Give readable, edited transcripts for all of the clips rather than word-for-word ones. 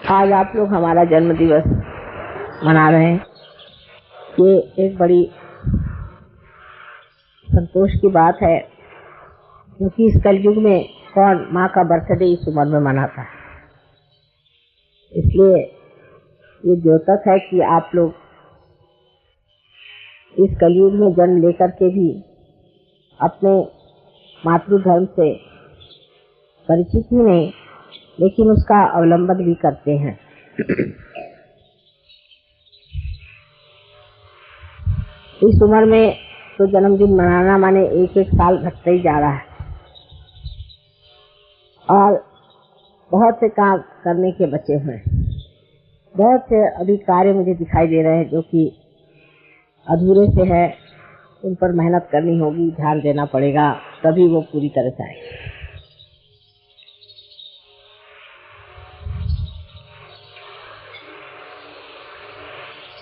आज आप लोग हमारा जन्म दिवस मना रहे हैं। ये एक बड़ी संतोष की बात है, क्योंकि इस कलयुग में कौन माँ का बर्थडे इस उम्र में मनाता है। इसलिए ये द्योतक है कि आप लोग इस कलयुग में जन्म लेकर के भी अपने मातृधर्म से परिचित ही नहीं, लेकिन उसका अवलंबन भी करते हैं। इस उम्र में तो जन्मदिन मनाना माने एक एक साल घटता ही जा रहा है, और बहुत से काम करने के बचे हुए हैं। बहुत से अभी कार्य मुझे दिखाई दे रहे हैं जो कि अधूरे से है, उन पर मेहनत करनी होगी, ध्यान देना पड़ेगा, तभी वो पूरी तरह से आएंगे।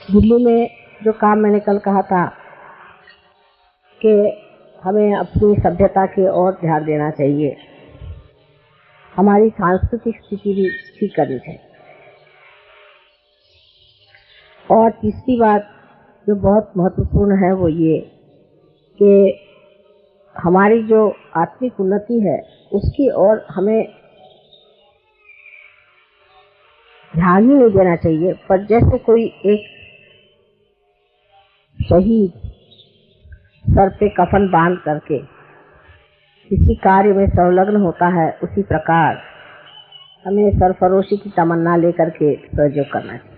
दिल्ली में जो काम मैंने कल कहा था कि हमें अपनी सभ्यता की ओर ध्यान देना चाहिए, हमारी सांस्कृतिक स्थिति भी ठीक करनी चाहिए। और तीसरी बात जो बहुत महत्वपूर्ण है वो ये कि हमारी जो आत्मिक उन्नति है उसकी ओर हमें ध्यान ही नहीं देना चाहिए। पर जैसे कोई एक शहीद सर पे कफन बांध करके किसी कार्य में संलग्न होता है, उसी प्रकार हमें सरफरोशी की तमन्ना लेकर के सहयोग करना चाहिए।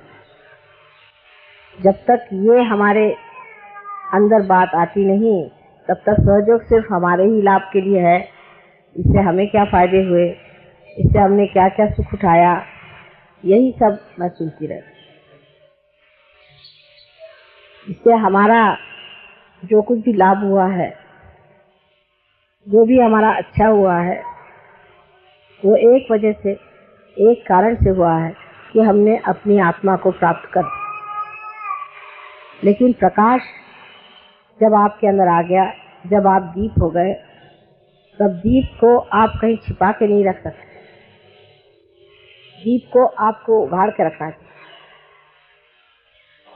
जब तक ये हमारे अंदर बात आती नहीं, तब तक सहयोग सिर्फ हमारे ही लाभ के लिए है। इससे हमें क्या फायदे हुए, इससे हमने क्या क्या सुख उठाया, यही सब मैं सुनती रहती। इससे हमारा जो कुछ भी लाभ हुआ है, जो भी हमारा अच्छा हुआ है, वो एक वजह से, एक कारण से हुआ है कि हमने अपनी आत्मा को प्राप्त कर। लेकिन प्रकाश जब आपके अंदर आ गया, जब आप दीप हो गए, तब दीप को आप कहीं छिपा के नहीं रख सकते। दीप को आपको उभार के रखना चाहिए।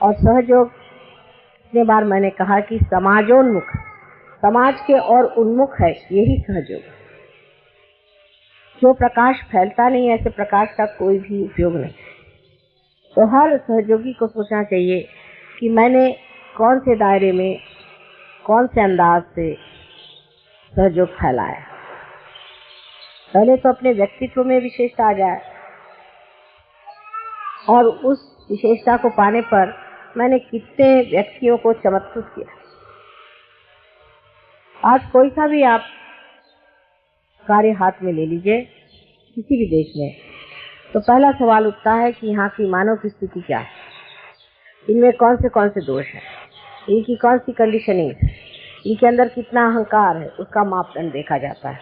और सहयोग, इतने बार मैंने कहा कि समाजोन्मुख, समाज के और उन्मुख है, यही सहयोग। जो प्रकाश फैलता नहीं, ऐसे प्रकाश का कोई भी उपयोग नहीं। तो हर सहयोगी को सोचना चाहिए कि मैंने कौन से दायरे में, कौन से अंदाज से सहयोग फैलाया। पहले तो अपने व्यक्तित्व में विशेषता आ जाए, और उस विशेषता को पाने पर मैंने कितने व्यक्तियों को चमत्कृत किया। आज कोई सा भी आप कार्य हाथ में ले लीजिए किसी भी देश में, तो पहला सवाल उठता है कि यहाँ की मानव की स्थिति क्या है, इनमें कौन से दोष है, इनकी कौन सी कंडीशनिंग है, इनके अंदर कितना अहंकार है, उसका मापदंड देखा जाता है।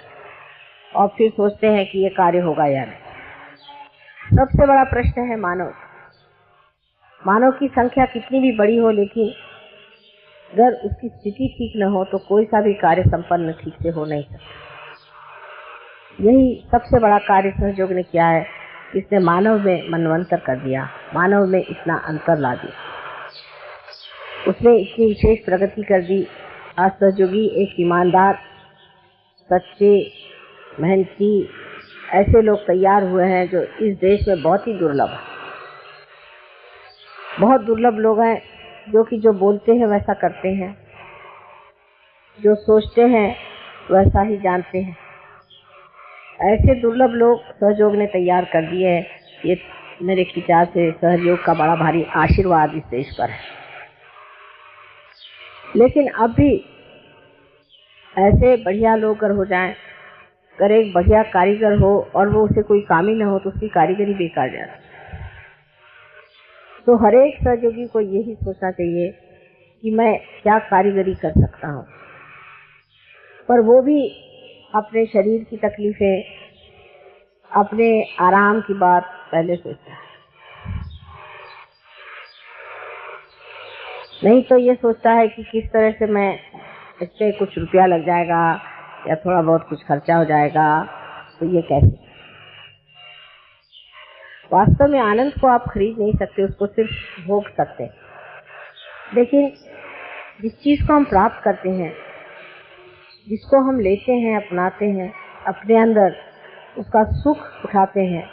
और फिर सोचते हैं कि ये कार्य होगा या नहीं। सबसे बड़ा प्रश्न है मानव। मानव की संख्या कितनी भी बड़ी हो, लेकिन अगर उसकी स्थिति ठीक न हो तो कोई सा भी कार्य संपन्न ठीक से हो नहीं सकता। यही सबसे बड़ा कार्य सहयोग ने किया है, इसने मानव में मनवंतर कर दिया, मानव में इतना अंतर ला दिया, उसने इतनी विशेष प्रगति कर दी। आज सहयोगी एक ईमानदार, सच्चे, मेहनती ऐसे लोग तैयार हुए हैं जो इस देश में बहुत ही दुर्लभ है। बहुत दुर्लभ लोग हैं जो कि जो बोलते हैं वैसा करते हैं, जो सोचते हैं वैसा ही जानते हैं। ऐसे दुर्लभ लोग सहयोग ने तैयार कर दिए हैं। ये मेरे विचार से सहयोग का बड़ा भारी आशीर्वाद इस देश पर है। लेकिन अब भी ऐसे बढ़िया लोग अगर हो जाएं, अगर एक बढ़िया कारीगर हो और वो उसे कोई काम ही न हो तो उसकी कारीगरी बेकार जाती। तो हर एक सहयोगी को यही सोचना चाहिए कि मैं क्या कारीगरी कर सकता हूँ। पर वो भी अपने शरीर की तकलीफें, अपने आराम की बात पहले सोचता है। नहीं तो ये सोचता है कि किस तरह से मैं, इससे कुछ रुपया लग जाएगा या थोड़ा बहुत कुछ खर्चा हो जाएगा, तो ये कैसे। वास्तव में आनंद को आप खरीद नहीं सकते, उसको सिर्फ भोग सकते हैं। लेकिन जिस चीज को हम प्राप्त करते हैं, जिसको हम लेते हैं, अपनाते हैं, अपने अंदर उसका सुख उठाते हैं,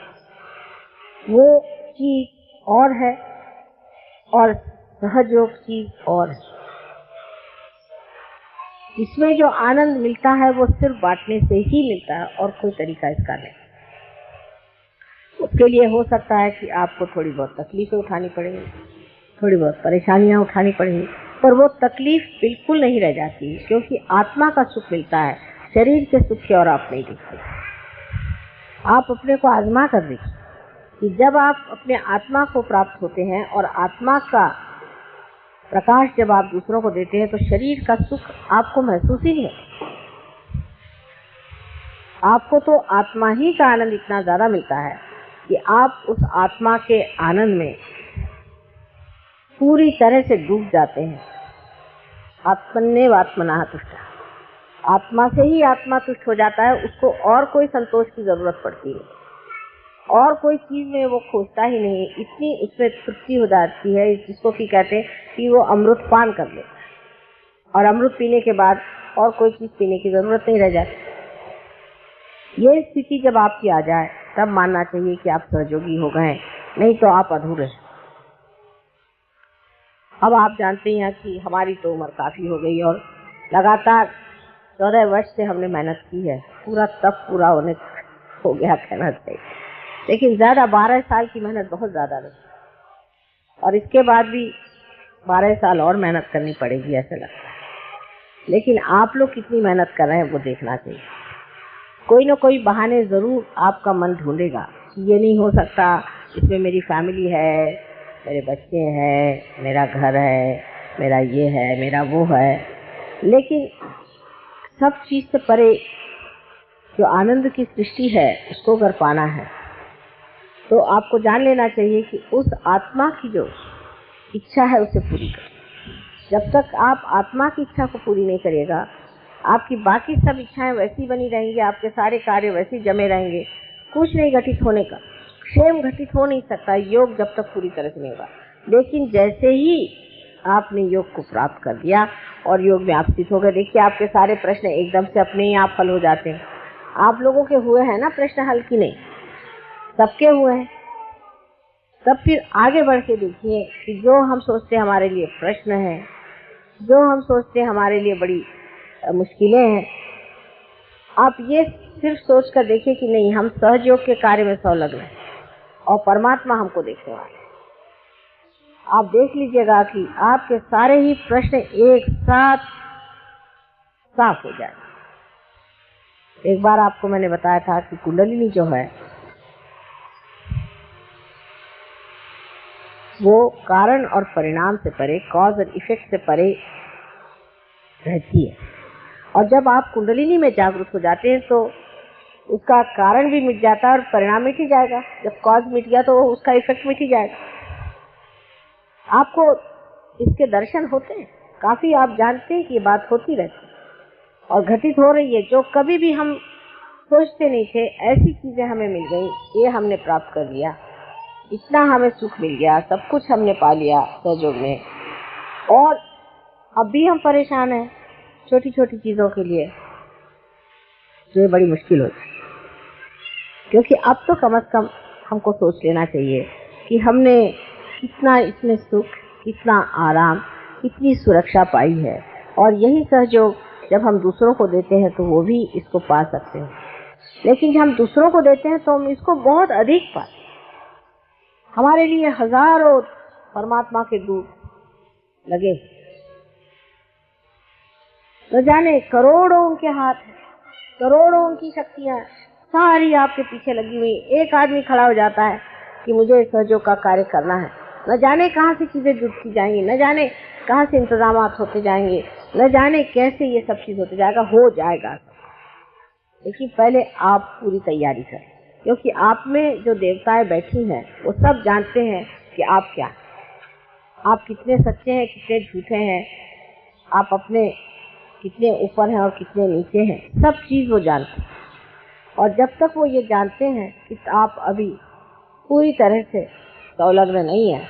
वो चीज और है और सहयोग चीज और है। इसमें जो आनंद मिलता है वो सिर्फ बांटने से ही मिलता है और कोई तरीका इसका नहीं। उसके लिए हो सकता है कि आपको थोड़ी बहुत तकलीफें उठानी पड़ेंगी, थोड़ी बहुत परेशानियां उठानी पड़ेंगी, पर वो तकलीफ बिल्कुल नहीं रह जाती, क्योंकि आत्मा का सुख मिलता है। शरीर के सुख की और आप नहीं देखते। आप अपने को आजमा कर देखिए कि जब आप अपने आत्मा को प्राप्त होते हैं और आत्मा का प्रकाश जब आप दूसरों को देते हैं, तो शरीर का सुख आपको महसूस ही नहीं होता। आपको तो आत्मा ही का आनंद इतना ज्यादा मिलता है कि आप उस आत्मा के आनंद में पूरी तरह से डूब जाते हैं। आत्मन्नेव आत्मनः तुष्टः, आत्मा से ही आत्मा तुष्ट हो जाता है, उसको और कोई संतोष की जरूरत पड़ती है, और कोई चीज में वो खोजता ही नहीं। इतनी उसमें तृप्ति हो जाती है, जिसको कि कहते हैं कि वो अमृत पान कर ले, और अमृत पीने के बाद और कोई चीज पीने की जरूरत नहीं रह जाती। ये स्थिति जब आपकी आ जाए, तब मानना चाहिए कि आप सहयोगी हो गए, नहीं तो आप अधूरे हैं। अब आप जानते हैं कि हमारी तो उम्र काफी हो गई और लगातार 14 वर्ष से हमने मेहनत की है, पूरा तब पूरा होने हो गया कहना चाहिए। लेकिन ज्यादा 12 साल की मेहनत बहुत ज्यादा नहीं, और इसके बाद भी 12 साल और मेहनत करनी पड़ेगी ऐसा लगता है। लेकिन आप लोग कितनी मेहनत कर रहे हैं वो देखना चाहिए। कोई ना कोई बहाने जरूर आपका मन ढूंढेगा कि ये नहीं हो सकता, इसमें मेरी फैमिली है, मेरे बच्चे हैं, मेरा घर है, मेरा ये है, मेरा वो है। लेकिन सब चीज से परे जो आनंद की सृष्टि है, उसको अगर पाना है तो आपको जान लेना चाहिए कि उस आत्मा की जो इच्छा है उसे पूरी करें। जब तक आप आत्मा की इच्छा को पूरी नहीं करिएगा, आपकी बाकी सब इच्छाएं वैसी बनी रहेंगी, आपके सारे कार्य वैसे जमे रहेंगे, कुछ नहीं घटित होने का, क्षेम घटित हो नहीं सकता योग जब तक पूरी तरह से नहीं होगा। लेकिन जैसे ही आपने योग को प्राप्त कर लिया और योग में आप स्थित हो गए, देखिए आपके सारे प्रश्न एकदम से अपने ही आप हल हो जाते हैं। आप लोगों के हुए हैं ना प्रश्न हल की नहीं, सबके हुए हैं। तब फिर आगे बढ़ के देखिए कि जो हम सोचते हैं हमारे लिए प्रश्न है, जो हम सोचते हैं हमारे लिए बड़ी मुश्किलें हैं, आप ये सिर्फ सोच कर देखिए कि नहीं, हम सहयोग के कार्य में संलग्न हैं और परमात्मा हमको देखने वाले हैं। आप देख लीजिएगा कि आपके सारे ही प्रश्न एक साथ साफ हो जाए। एक बार आपको मैंने बताया था कि कुंडलिनी जो है वो कारण और परिणाम से परे, कॉज और इफेक्ट से परे रहती है। और जब आप कुंडलिनी में जागरूक हो जाते हैं तो उसका कारण भी मिट जाता है और परिणाम मिट ही जाएगा। जब कॉज मिट गया तो उसका इफेक्ट मिट ही जाएगा। आपको इसके दर्शन होते हैं, काफी आप जानते हैं कि ये बात होती रहती है और घटित हो रही है। जो कभी भी हम सोचते नहीं थे, ऐसी चीजें हमें मिल गई, ये हमने प्राप्त कर लिया, इतना हमें सुख मिल गया, सब कुछ हमने पा लिया सहयोग में। और अब भी हम परेशान हैं छोटी छोटी चीजों के लिए, जो ये बड़ी मुश्किल होती है। क्योंकि अब तो कम से कम हमको सोच लेना चाहिए कि हमने कितना इसमें सुख, कितना आराम, कितनी सुरक्षा पाई है, और यही सहयोग जब हम दूसरों को देते हैं तो वो भी इसको पा सकते हैं। लेकिन जब हम दूसरों को देते हैं तो हम इसको बहुत अधिक पाते हैं। हमारे लिए हजारों परमात्मा के दूत लगे, न जाने करोड़ों उनके हाथ हैं, करोड़ों उनकी शक्तियां सारी आपके पीछे लगी हुई। एक आदमी खड़ा हो जाता है कि मुझे सहयोग का कार्य करना है, न जाने कहाँ से चीजें जुटती जाएंगी, न जाने कहाँ से इंतजाम होते जाएंगे, न जाने कैसे ये सब चीज होते जाएगा, हो जाएगा। लेकिन पहले आप पूरी तैयारी करें, क्योंकि आप में जो देवताएं बैठी हैं वो सब जानते हैं कि आप क्या, आप कितने सच्चे हैं, कितने झूठे हैं, आप अपने कितने ऊपर हैं और कितने नीचे हैं, सब चीज वो जानते हैं। और जब तक वो ये जानते हैं कि आप अभी पूरी तरह से संलग्न नहीं है,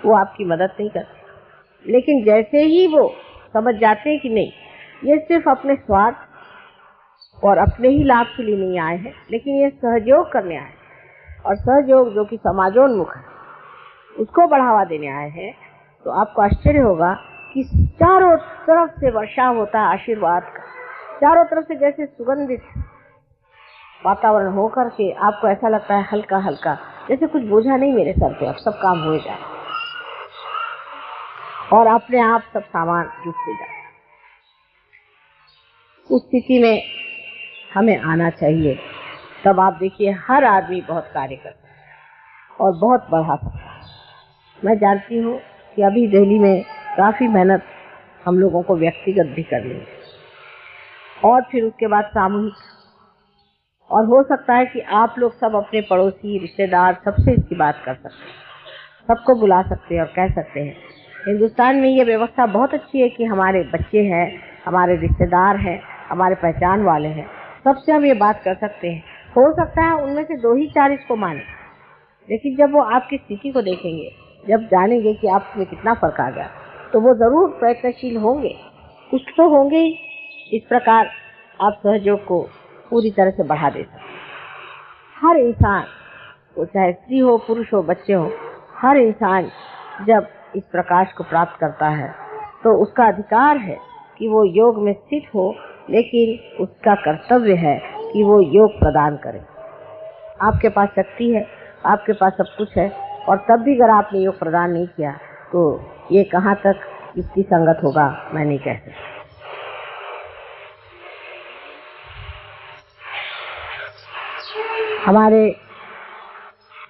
वो आपकी मदद नहीं करते। लेकिन जैसे ही वो समझ जाते हैं कि नहीं, ये सिर्फ अपने स्वार्थ और अपने ही लाभ के लिए नहीं आए हैं, लेकिन ये सहयोग करने आए हैं, और सहयोग जो कि समाजोन्मुख है उसको बढ़ावा देने आए हैं, तो आपको आश्चर्य होगा कि चारों तरफ से वर्षाव होता है आशीर्वाद का। चारों तरफ से जैसे सुगंधित वातावरण होकर के आपको ऐसा लगता है हल्का हल्का, जैसे कुछ बोझा नहीं मेरे सर पे, अब सब काम हो जाए, और अपने आप सब सामान जुटते जाए। उस स्थिति में हमें आना चाहिए। तब आप देखिए हर आदमी बहुत कार्य करता है और बहुत बढ़ा सकता है। मैं जानती हूँ कि अभी दिल्ली में काफ़ी मेहनत हम लोगों को व्यक्तिगत भी करनी है, और फिर उसके बाद सामूहिक, और हो सकता है कि आप लोग सब अपने पड़ोसी रिश्तेदार सबसे इसकी बात कर सकते हैं, सबको बुला सकते हैं और कह सकते हैं। हिंदुस्तान में ये व्यवस्था बहुत अच्छी है कि हमारे बच्चे हैं, हमारे रिश्तेदार हैं, हमारे पहचान वाले हैं, सबसे हम ये बात कर सकते हैं। हो सकता है उनमें से 2 ही 4 इसको माने, लेकिन जब वो आपकी स्थिति को देखेंगे, जब जानेंगे कि आप में कितना फर्क आ गया, तो वो जरूर प्रयत्नशील होंगे, कुछ तो होंगे ही। इस प्रकार आप सहयोग को पूरी तरह से बढ़ा दे सकते हैं। हर इंसान, वो चाहे स्त्री हो, पुरुष हो, बच्चे हो, हर इंसान जब इस प्रकाश को प्राप्त करता है तो उसका अधिकार है कि वो योग में स्थित हो, लेकिन उसका कर्तव्य है कि वो योग प्रदान करे। आपके पास शक्ति है, आपके पास सब कुछ है, और तब भी अगर आपने योग प्रदान नहीं किया तो ये कहाँ तक इसकी संगत होगा, मैं नहीं कह सकती। हमारे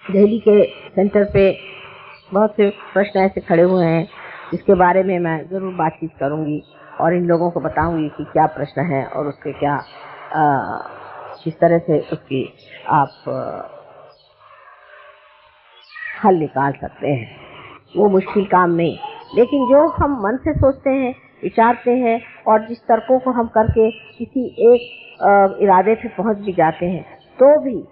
दिल्ली के सेंटर पे बहुत से प्रश्न ऐसे खड़े हुए हैं जिसके बारे में मैं ज़रूर बातचीत करूंगी और इन लोगों को बताऊंगी कि क्या प्रश्न है और उसके क्या किस तरह से उसकी आप हल निकाल सकते हैं। वो मुश्किल काम नहीं, लेकिन जो हम मन से सोचते हैं, विचारते हैं, और जिस तर्कों को हम करके किसी एक इरादे पे पहुंच भी जाते हैं, तो भी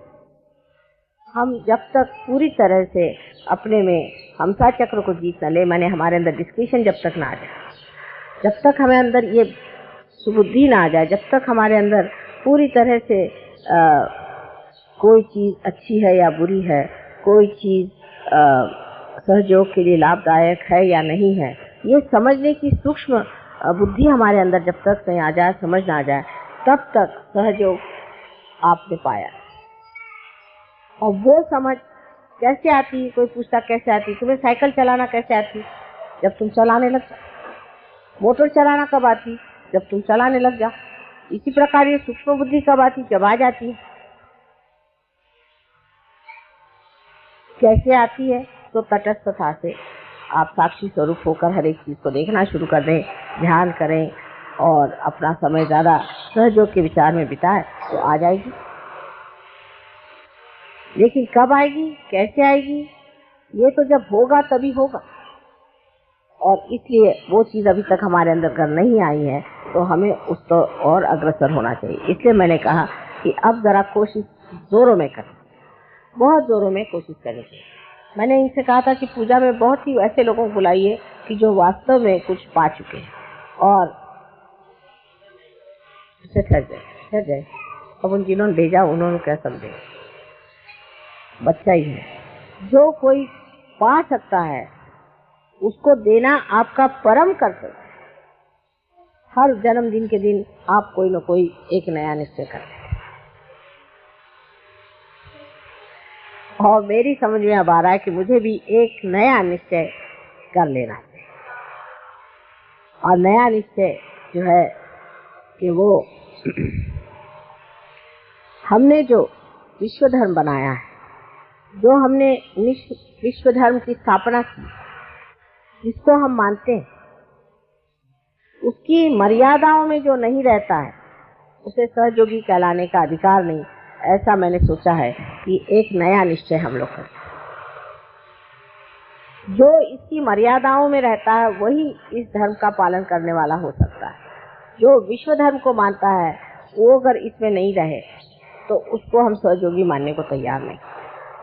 हम जब तक पूरी तरह से अपने में हमसा चक्र को जीत न ले, माने हमारे अंदर डिस्कशन जब तक ना आ जाए, जब तक हमें अंदर ये सुबुद्धि ना आ जाए, जब तक हमारे अंदर पूरी तरह से कोई चीज़ अच्छी है या बुरी है, कोई चीज़ सहयोग के लिए लाभदायक है या नहीं है, ये समझने की सूक्ष्म बुद्धि हमारे अंदर जब तक नहीं आ जाए, समझ ना आ जाए, तब तक सहयोग आपने पाया। और वो समझ कैसे आती? कोई पूछता कैसे आती? तुम्हें साइकिल चलाना कैसे आती? जब तुम चलाने लग जाओ। मोटर चलाना कब आती? जब तुम चलाने लग जाओ। इसी प्रकार ये सूक्ष्म बुद्धि कब आती? जब आ जाती है। कैसे आती है? तो तटस्थता से आप साक्षी स्वरूप होकर हर एक चीज को देखना शुरू कर दें, ध्यान करें और अपना समय ज्यादा सहयोग के विचार में बिताएं, तो आ जाएगी। लेकिन कब आएगी, कैसे आएगी, ये तो जब होगा तभी होगा, और इसलिए वो चीज़ अभी तक हमारे अंदर अगर नहीं आई है तो हमें उस तो और अग्रसर होना चाहिए। इसलिए मैंने कहा कि अब ज़रा कोशिश जोरों में करें, बहुत जोरों में कोशिश करनी चाहिए। मैंने इनसे कहा था कि पूजा में बहुत ही ऐसे लोगों को बुलाइए कि जो वास्तव में कुछ पा चुके हैं, और उसे ठहर जाए। अब उन जिन्होंने भेजा उन्होंने क्या समझे, बच्चा ही है। जो कोई पा सकता है उसको देना आपका परम कर्तव्य। हर जन्मदिन के दिन आप कोई न कोई एक नया निश्चय करते हैं, और मेरी समझ में अब आ रहा है कि मुझे भी एक नया निश्चय कर लेना चाहिए। और नया निश्चय जो है कि वो हमने जो विश्व धर्म बनाया है, जो हमने विश्व धर्म की स्थापना की, जिसको हम मानते हैं, उसकी मर्यादाओं में जो नहीं रहता है उसे सहयोगी कहलाने का अधिकार नहीं। ऐसा मैंने सोचा है कि एक नया निश्चय हम लोग करें। जो इसकी मर्यादाओं में रहता है वही इस धर्म का पालन करने वाला हो सकता है। जो विश्व धर्म को मानता है वो अगर इसमें नहीं रहे तो उसको हम सहयोगी मानने को तैयार नहीं।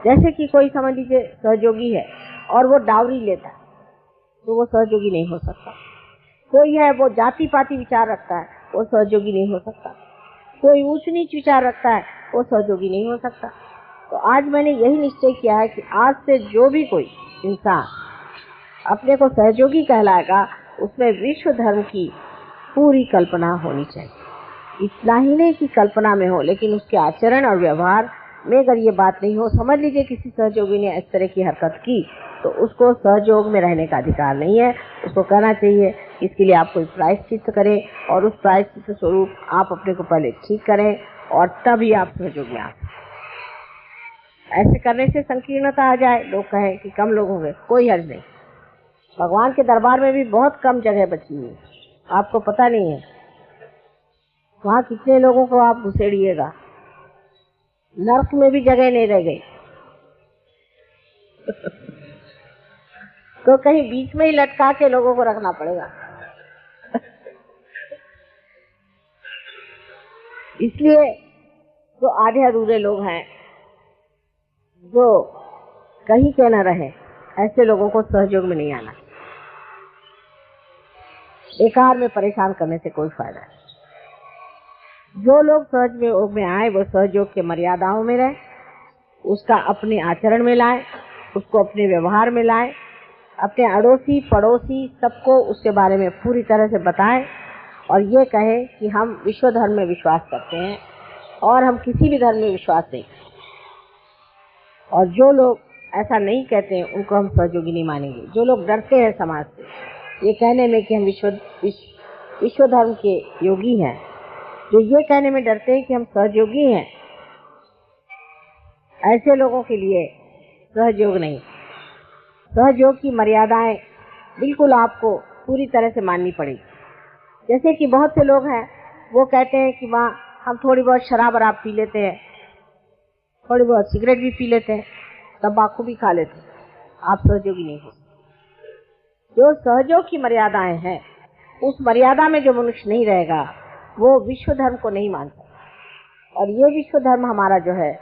जैसे कि कोई समझ लीजिए सहयोगी है और वो डावरी लेता है तो वो सहयोगी नहीं हो सकता। कोई है वो जाति पाति विचार रखता है, वो सहयोगी नहीं हो सकता। कोई ऊंच नीच विचार रखता है, वो सहयोगी नहीं हो सकता। तो आज मैंने यही निश्चय किया है कि आज से जो भी कोई इंसान अपने को सहयोगी कहलाएगा उसमें विश्व धर्म की पूरी कल्पना होनी चाहिए। इतना ही नहीं कि कल्पना में हो, लेकिन उसके आचरण और व्यवहार में अगर ये बात नहीं हो, समझ लीजिए किसी सहयोगी ने इस तरह की हरकत की तो उसको सहयोग में रहने का अधिकार नहीं है। उसको कहना चाहिए इसके लिए आप कोई प्रायश्चित करें और उस प्रायश्चित स्वरूप आप अपने को पहले ठीक करें और तभी आप सहयोग में आ सकते। ऐसे करने से संकीर्णता आ जाए, लोग कहें कि कम लोग होंगे, कोई हर्ज नहीं। भगवान के दरबार में भी बहुत कम जगह बची हुई, आपको पता नहीं है वहां कितने लोगों को आप घुसेड़िएगा, नर्क में भी जगह नहीं रह गई। तो कहीं बीच में ही लटका के लोगों को रखना पड़ेगा। इसलिए जो आधे अधूरे लोग हैं, जो कहीं के न रहे, ऐसे लोगों को सहयोग में नहीं आना। बेकार में परेशान करने से कोई फायदा नहीं। जो लोग सहयोग में आए वो सहयोग के मर्यादाओं में रहे, उसका अपने आचरण में लाए, उसको अपने व्यवहार में लाए, अपने अड़ोसी पड़ोसी सबको उसके बारे में पूरी तरह से बताएं और ये कहे कि हम विश्व धर्म में विश्वास करते हैं और हम किसी भी धर्म में विश्वास नहीं करते। और जो लोग ऐसा नहीं कहते हैं उनको हम सहयोगी नहीं मानेंगे। जो लोग डरते हैं समाज से ये कहने में कि हम विश्व धर्म के योगी हैं, जो ये कहने में डरते हैं कि हम सहयोगी हैं, ऐसे लोगों के लिए सहयोग नहीं। सहयोग की मर्यादाएं बिल्कुल आपको पूरी तरह से माननी पड़ेगी। जैसे कि बहुत से लोग हैं वो कहते हैं कि माँ हम थोड़ी बहुत शराब वराब पी लेते हैं, थोड़ी बहुत सिगरेट भी पी लेते हैं, तंबाकू भी खा लेते हैं, आप सहयोगी नहीं हो। जो सहयोग की मर्यादाएं हैं उस मर्यादा में जो मनुष्य नहीं रहेगा वो विश्व धर्म को नहीं मानता। और ये विश्व धर्म हमारा जो है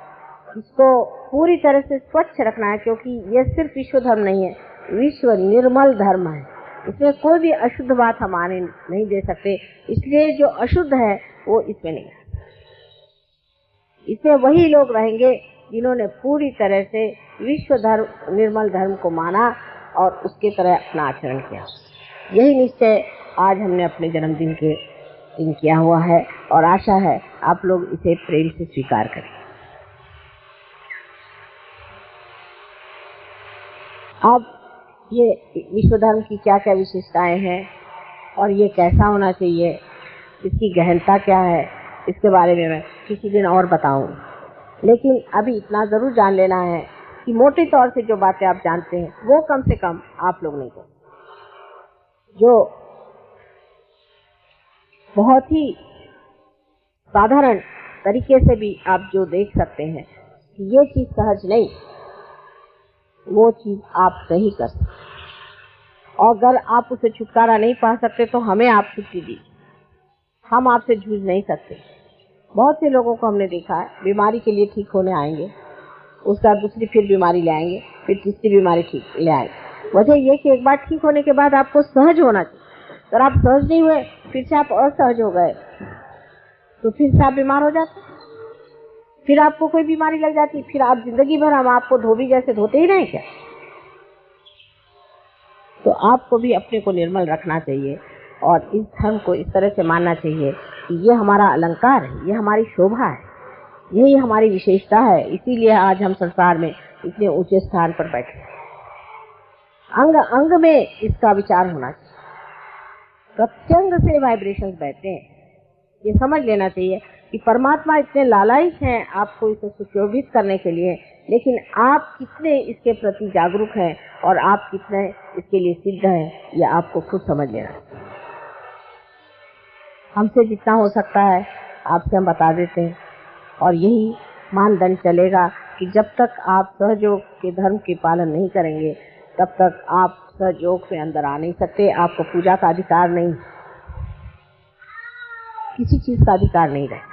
इसको पूरी तरह से स्वच्छ रखना है, क्योंकि ये सिर्फ विश्व धर्म नहीं है, विश्व निर्मल धर्म है। इसमें कोई भी अशुद्ध बात हम आने नहीं दे सकते। इसलिए जो अशुद्ध है वो इसमें नहीं है। इसमें वही लोग रहेंगे जिन्होंने पूरी तरह से विश्व धर्म निर्मल धर्म को माना और उसके तरह अपना आचरण किया। यही निश्चय आज हमने अपने जन्मदिन के दिन किया हुआ है और आशा है आप लोग इसे प्रेम से स्वीकार करें। अब ये विश्व धर्म की क्या क्या विशेषताएं हैं और ये कैसा होना चाहिए, इसकी गहनता क्या है, इसके बारे में मैं किसी दिन और बताऊंगी। लेकिन अभी इतना ज़रूर जान लेना है कि मोटे तौर से जो बातें आप जानते हैं वो कम से कम आप लोग नहीं करते। जो बहुत ही साधारण तरीके से भी आप जो देख सकते हैं कि ये चीज़ सहज नहीं, वो चीज़ आप नहीं कर सकते। और अगर आप उसे छुटकारा नहीं पा सकते तो हमें आप छुट्टी दी, हम आपसे जूझ नहीं सकते। बहुत से लोगों को हमने देखा है बीमारी के लिए ठीक होने आएंगे, उसका दूसरी फिर बीमारी ले आएंगे, फिर तीसरी बीमारी ठीक ले आएंगे। वजह यह कि एक बार ठीक होने के बाद आपको सहज होना चाहिए। अगर आप सहज नहीं हुए, फिर से आप असहज हो गए तो फिर से आप बीमार हो जाते, फिर आपको कोई बीमारी लग जाती, फिर आप जिंदगी भर हम आपको धोबी जैसे धोते ही नहीं क्या। तो आपको भी अपने को निर्मल रखना चाहिए और इस धर्म को इस तरह से मानना चाहिए कि ये हमारा अलंकार है, ये हमारी शोभा है, यही हमारी विशेषता है। इसीलिए आज हम संसार में इतने ऊंचे स्थान पर बैठे। अंग अंग में इसका विचार होना चाहिए, प्रत्यंग से वाइब्रेशंस बहते हैं। ये समझ लेना चाहिए कि परमात्मा इतने लालायित हैं आपको इसे सुशोभित करने के लिए, लेकिन आप कितने इसके प्रति जागरूक हैं और आप कितने इसके लिए सिद्ध हैं, ये आपको खुद समझ लेना चाहिए। हमसे जितना हो सकता है आपसे हम बता देते हैं और यही मानदंड चलेगा कि जब तक आप सहयोग के धर्म के पालन नहीं करेंगे तब तक आप सहयोग में अंदर आ नहीं सकते। आपको पूजा का अधिकार नहीं, किसी चीज़ का अधिकार नहीं रहेगा।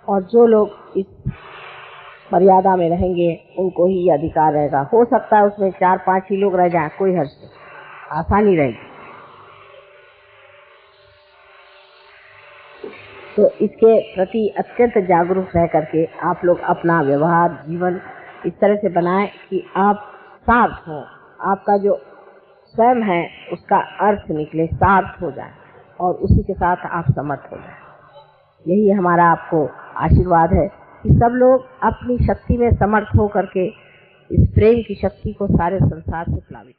और जो लोग इस मर्यादा में रहेंगे उनको ही अधिकार रहेगा। हो सकता है उसमें 4-5 ही लोग रह जाएं, कोई हर्ज नहीं, आसानी रहेगी। तो इसके प्रति अत्यंत जागरूक रह करके आप लोग अपना व्यवहार जीवन इस तरह से बनाएं कि आप सार्थ हो, आपका जो स्वयं है उसका अर्थ निकले, सार्थ हो जाए और उसी के साथ आप समर्थ हो जाए। यही हमारा आपको आशीर्वाद है कि सब लोग अपनी शक्ति में समर्थ हो करके इस प्रेम की शक्ति को सारे संसार से प्लावित